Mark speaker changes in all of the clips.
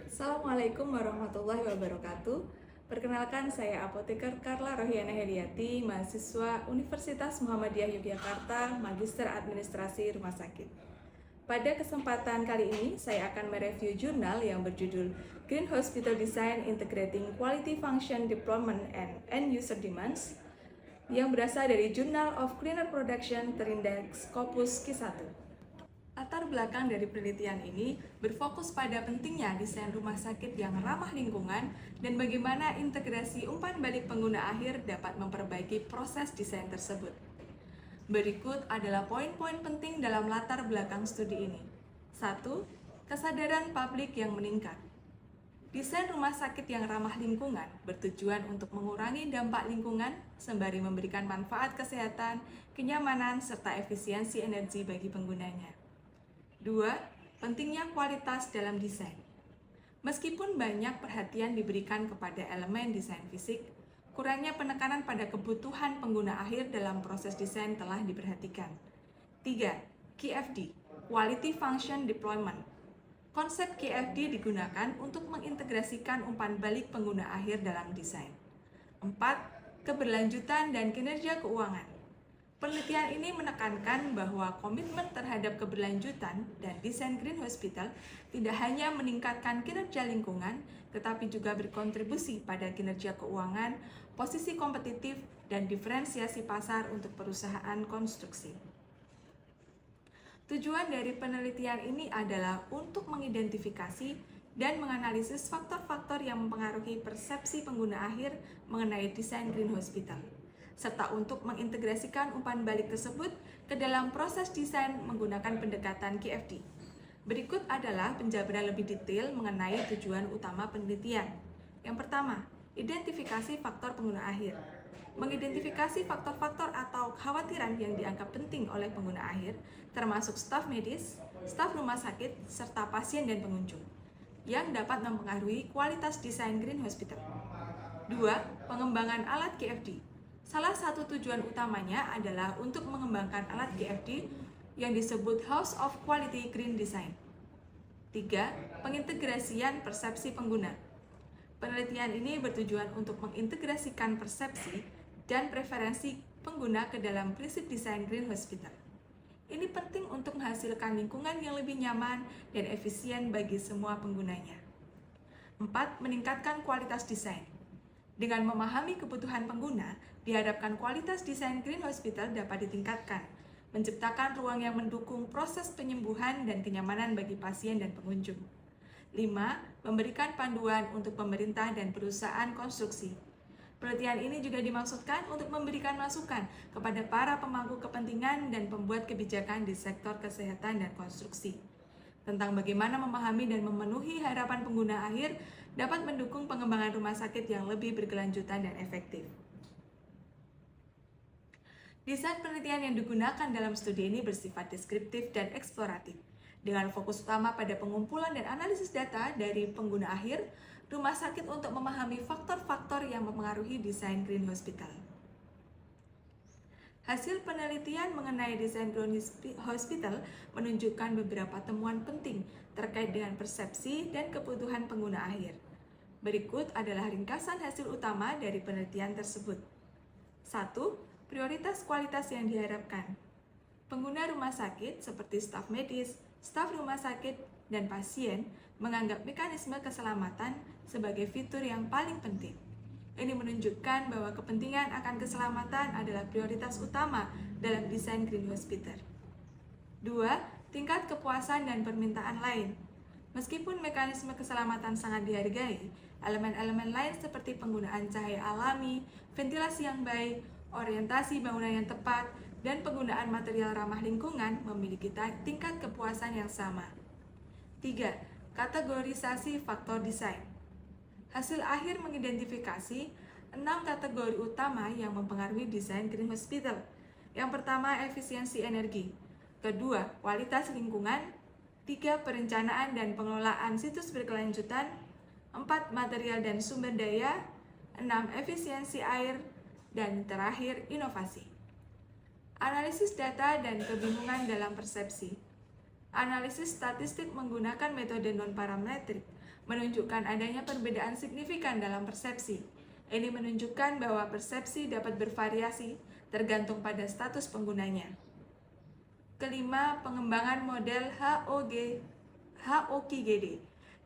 Speaker 1: Assalamualaikum warahmatullahi wabarakatuh. Perkenalkan, saya Apoteker Karla Rohiana Hediati, mahasiswa Universitas Muhammadiyah Yogyakarta, Magister Administrasi Rumah Sakit. Pada kesempatan kali ini, saya akan mereview jurnal yang berjudul Green Hospital Design Integrating Quality Function Deployment and End User Demands yang berasal dari Journal of Cleaner Production Terindex Scopus Q1. Latar belakang dari penelitian ini berfokus pada pentingnya desain rumah sakit yang ramah lingkungan dan bagaimana integrasi umpan balik pengguna akhir dapat memperbaiki proses desain tersebut. Berikut adalah poin-poin penting dalam latar belakang studi ini. 1. Kesadaran publik yang meningkat. Desain rumah sakit yang ramah lingkungan bertujuan untuk mengurangi dampak lingkungan sembari memberikan manfaat kesehatan, kenyamanan, serta efisiensi energi bagi penggunanya. 2. Pentingnya kualitas dalam desain. Meskipun banyak perhatian diberikan kepada elemen desain fisik, kurangnya penekanan pada kebutuhan pengguna akhir dalam proses desain telah diperhatikan. 3. QFD, Quality Function Deployment. Konsep QFD digunakan untuk mengintegrasikan umpan balik pengguna akhir dalam desain. 4. Keberlanjutan dan kinerja keuangan. Penelitian ini menekankan bahwa komitmen terhadap keberlanjutan dan desain Green Hospital tidak hanya meningkatkan kinerja lingkungan, tetapi juga berkontribusi pada kinerja keuangan, posisi kompetitif, dan diferensiasi pasar untuk perusahaan konstruksi. Tujuan dari penelitian ini adalah untuk mengidentifikasi dan menganalisis faktor-faktor yang mempengaruhi persepsi pengguna akhir mengenai desain Green Hospital, serta untuk mengintegrasikan umpan balik tersebut ke dalam proses desain menggunakan pendekatan QFD. Berikut adalah penjabaran lebih detail mengenai tujuan utama penelitian. Yang pertama, identifikasi faktor pengguna akhir. Mengidentifikasi faktor-faktor atau kekhawatiran yang dianggap penting oleh pengguna akhir, termasuk staf medis, staf rumah sakit, serta pasien dan pengunjung, yang dapat mempengaruhi kualitas desain Green Hospital. 2. Pengembangan alat QFD. Salah satu tujuan utamanya adalah untuk mengembangkan alat QFD yang disebut House of Quality Green Design. 3. Pengintegrasian persepsi pengguna. Penelitian ini bertujuan untuk mengintegrasikan persepsi dan preferensi pengguna ke dalam prinsip desain Green Hospital. Ini penting untuk menghasilkan lingkungan yang lebih nyaman dan efisien bagi semua penggunanya. 4. Meningkatkan kualitas desain. Dengan memahami kebutuhan pengguna, diharapkan kualitas desain Green Hospital dapat ditingkatkan, menciptakan ruang yang mendukung proses penyembuhan dan kenyamanan bagi pasien dan pengunjung. 5. Memberikan panduan untuk pemerintah dan perusahaan konstruksi. Penelitian ini juga dimaksudkan untuk memberikan masukan kepada para pemangku kepentingan dan pembuat kebijakan di sektor kesehatan dan konstruksi tentang bagaimana memahami dan memenuhi harapan pengguna akhir dapat mendukung pengembangan rumah sakit yang lebih berkelanjutan dan efektif. Desain penelitian yang digunakan dalam studi ini bersifat deskriptif dan eksploratif, dengan fokus utama pada pengumpulan dan analisis data dari pengguna akhir rumah sakit untuk memahami faktor-faktor yang mempengaruhi desain Green Hospital. Hasil penelitian mengenai desain Green Hospital menunjukkan beberapa temuan penting terkait dengan persepsi dan kebutuhan pengguna akhir. Berikut adalah ringkasan hasil utama dari penelitian tersebut. 1. Prioritas kualitas yang diharapkan. Pengguna rumah sakit seperti staf medis, staf rumah sakit, dan pasien menganggap mekanisme keselamatan sebagai fitur yang paling penting. Ini menunjukkan bahwa kepentingan akan keselamatan adalah prioritas utama dalam desain Green Hospital. 2. Tingkat kepuasan dan permintaan lain. Meskipun mekanisme keselamatan sangat dihargai, elemen-elemen lain seperti penggunaan cahaya alami, ventilasi yang baik, orientasi bangunan yang tepat, dan penggunaan material ramah lingkungan memiliki tingkat kepuasan yang sama. 3. Kategorisasi faktor desain. Hasil akhir mengidentifikasi 6 kategori utama yang mempengaruhi desain Green Hospital. Yang pertama, efisiensi energi. Kedua, kualitas lingkungan. 3. Perencanaan dan pengelolaan situs berkelanjutan. 4. Material dan sumber daya. 6. Efisiensi air. Dan terakhir, inovasi. Analisis data dan kebingungan dalam persepsi. Analisis statistik menggunakan metode non-parametrik menunjukkan adanya perbedaan signifikan dalam persepsi. Ini menunjukkan bahwa persepsi dapat bervariasi tergantung pada status penggunanya. Kelima, pengembangan model HOKGD.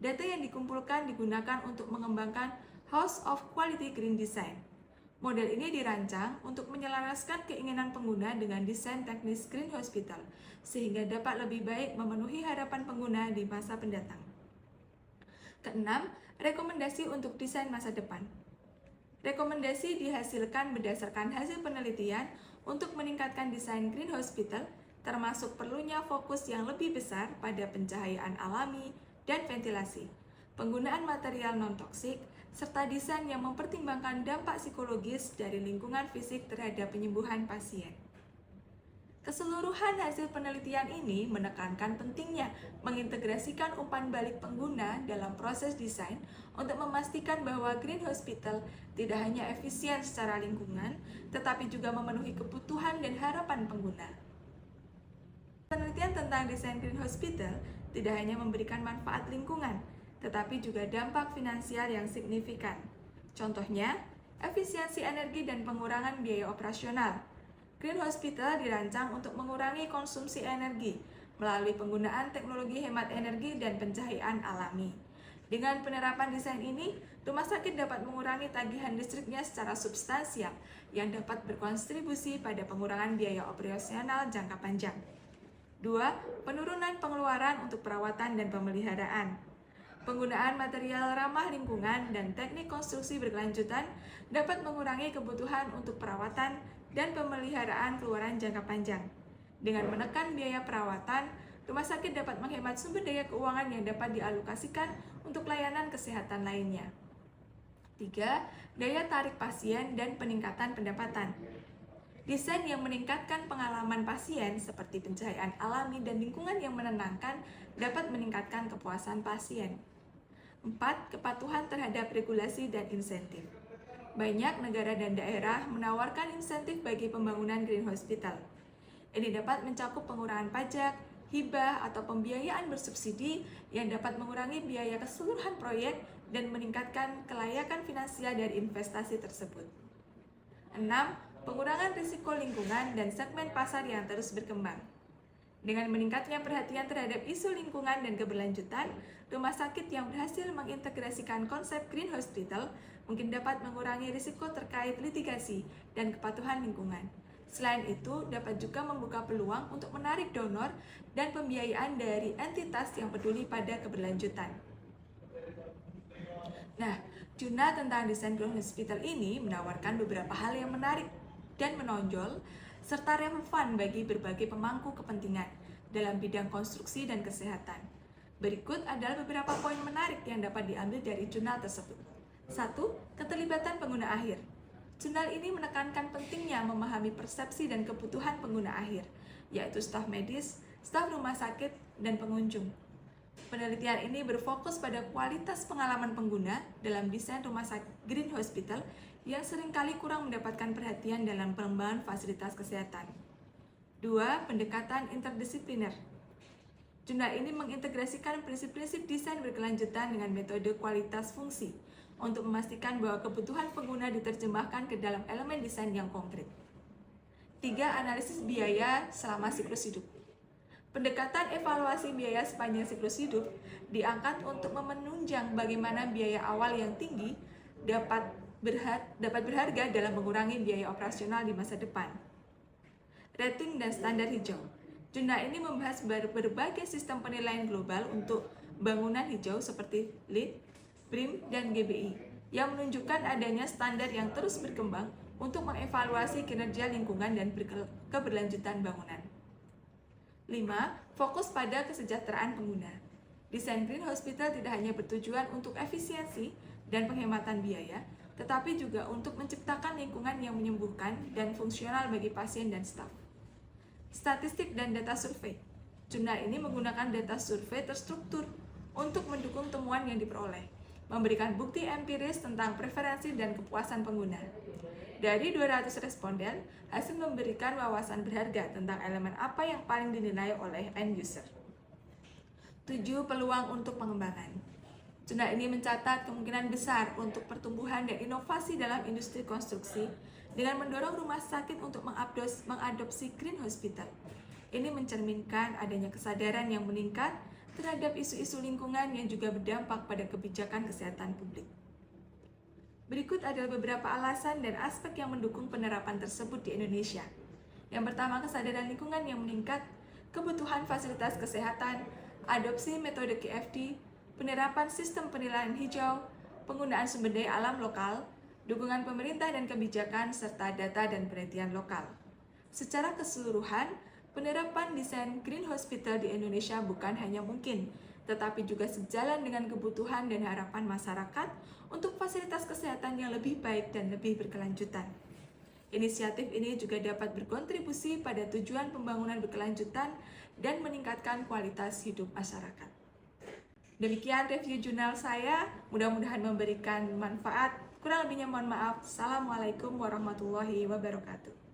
Speaker 1: Data yang dikumpulkan digunakan untuk mengembangkan House of Quality Green Design. Model ini dirancang untuk menyelaraskan keinginan pengguna dengan desain teknis Green Hospital, sehingga dapat lebih baik memenuhi harapan pengguna di masa pendatang. Keenam, rekomendasi untuk desain masa depan. Rekomendasi dihasilkan berdasarkan hasil penelitian untuk meningkatkan desain Green Hospital, termasuk perlunya fokus yang lebih besar pada pencahayaan alami dan ventilasi, penggunaan material non-toksik, serta desain yang mempertimbangkan dampak psikologis dari lingkungan fisik terhadap penyembuhan pasien. Keseluruhan hasil penelitian ini menekankan pentingnya mengintegrasikan umpan balik pengguna dalam proses desain untuk memastikan bahwa Green Hospital tidak hanya efisien secara lingkungan, tetapi juga memenuhi kebutuhan dan harapan pengguna. Penelitian tentang desain Green Hospital tidak hanya memberikan manfaat lingkungan, tetapi juga dampak finansial yang signifikan. Contohnya, efisiensi energi dan pengurangan biaya operasional. Green Hospital dirancang untuk mengurangi konsumsi energi melalui penggunaan teknologi hemat energi dan pencahayaan alami. Dengan penerapan desain ini, rumah sakit dapat mengurangi tagihan listriknya secara substansial yang dapat berkontribusi pada pengurangan biaya operasional jangka panjang. 2. Penurunan pengeluaran untuk perawatan dan pemeliharaan. Penggunaan material ramah lingkungan dan teknik konstruksi berkelanjutan dapat mengurangi kebutuhan untuk perawatan dan pemeliharaan keluaran jangka panjang. Dengan menekan biaya perawatan, rumah sakit dapat menghemat sumber daya keuangan yang dapat dialokasikan untuk layanan kesehatan lainnya. 3. Daya tarik pasien dan peningkatan pendapatan. Desain yang meningkatkan pengalaman pasien seperti pencahayaan alami dan lingkungan yang menenangkan dapat meningkatkan kepuasan pasien. 4. Kepatuhan terhadap regulasi dan insentif. Banyak negara dan daerah menawarkan insentif bagi pembangunan Green Hospital. Ini dapat mencakup pengurangan pajak, hibah, atau pembiayaan bersubsidi yang dapat mengurangi biaya keseluruhan proyek dan meningkatkan kelayakan finansial dari investasi tersebut. 6. Pengurangan risiko lingkungan dan segmen pasar yang terus berkembang. Dengan meningkatnya perhatian terhadap isu lingkungan dan keberlanjutan, rumah sakit yang berhasil mengintegrasikan konsep Green Hospital mungkin dapat mengurangi risiko terkait litigasi dan kepatuhan lingkungan. Selain itu, dapat juga membuka peluang untuk menarik donor dan pembiayaan dari entitas yang peduli pada keberlanjutan. Nah, jurnal tentang desain Green Hospital ini menawarkan beberapa hal yang menarik dan menonjol, serta relevan bagi berbagai pemangku kepentingan dalam bidang konstruksi dan kesehatan. Berikut adalah beberapa poin menarik yang dapat diambil dari jurnal tersebut. 1. Keterlibatan pengguna akhir. Jurnal ini menekankan pentingnya memahami persepsi dan kebutuhan pengguna akhir, yaitu staf medis, staf rumah sakit, dan pengunjung. Penelitian ini berfokus pada kualitas pengalaman pengguna dalam desain rumah sakit Green Hospital yang seringkali kurang mendapatkan perhatian dalam pengembangan fasilitas kesehatan. 2. Pendekatan interdisipliner. Jurnal ini mengintegrasikan prinsip-prinsip desain berkelanjutan dengan metode kualitas fungsi untuk memastikan bahwa kebutuhan pengguna diterjemahkan ke dalam elemen desain yang konkret. 3. Analisis biaya selama siklus hidup. Pendekatan evaluasi biaya sepanjang siklus hidup diangkat untuk menunjang bagaimana biaya awal yang tinggi dapat berharga dalam mengurangi biaya operasional di masa depan. Rating dan standar hijau. Jurnal ini membahas berbagai sistem penilaian global untuk bangunan hijau seperti LEED, BREEAM, dan GBI yang menunjukkan adanya standar yang terus berkembang untuk mengevaluasi kinerja lingkungan dan keberlanjutan bangunan. 5. Fokus pada kesejahteraan pengguna. Desain Green Hospital tidak hanya bertujuan untuk efisiensi dan penghematan biaya, tetapi juga untuk menciptakan lingkungan yang menyembuhkan dan fungsional bagi pasien dan staf. Statistik dan data survei. Jurnal ini menggunakan data survei terstruktur untuk mendukung temuan yang diperoleh, memberikan bukti empiris tentang preferensi dan kepuasan pengguna. Dari 200 responden, hasil memberikan wawasan berharga tentang elemen apa yang paling dinilai oleh end user. 7. Peluang untuk pengembangan. Jurnal ini mencatat kemungkinan besar untuk pertumbuhan dan inovasi dalam industri konstruksi dengan mendorong rumah sakit untuk mengadopsi Green Hospital. Ini mencerminkan adanya kesadaran yang meningkat terhadap isu-isu lingkungan yang juga berdampak pada kebijakan kesehatan publik. Berikut adalah beberapa alasan dan aspek yang mendukung penerapan tersebut di Indonesia. Yang pertama, kesadaran lingkungan yang meningkat, kebutuhan fasilitas kesehatan, adopsi metode KFD, penerapan sistem penilaian hijau, penggunaan sumber daya alam lokal, dukungan pemerintah dan kebijakan, serta data dan penelitian lokal. Secara keseluruhan, penerapan desain Green Hospital di Indonesia bukan hanya mungkin, tetapi juga sejalan dengan kebutuhan dan harapan masyarakat untuk fasilitas kesehatan yang lebih baik dan lebih berkelanjutan. Inisiatif ini juga dapat berkontribusi pada tujuan pembangunan berkelanjutan dan meningkatkan kualitas hidup masyarakat. Demikian review jurnal saya, mudah-mudahan memberikan manfaat. Kurang lebihnya mohon maaf. Assalamualaikum warahmatullahi wabarakatuh.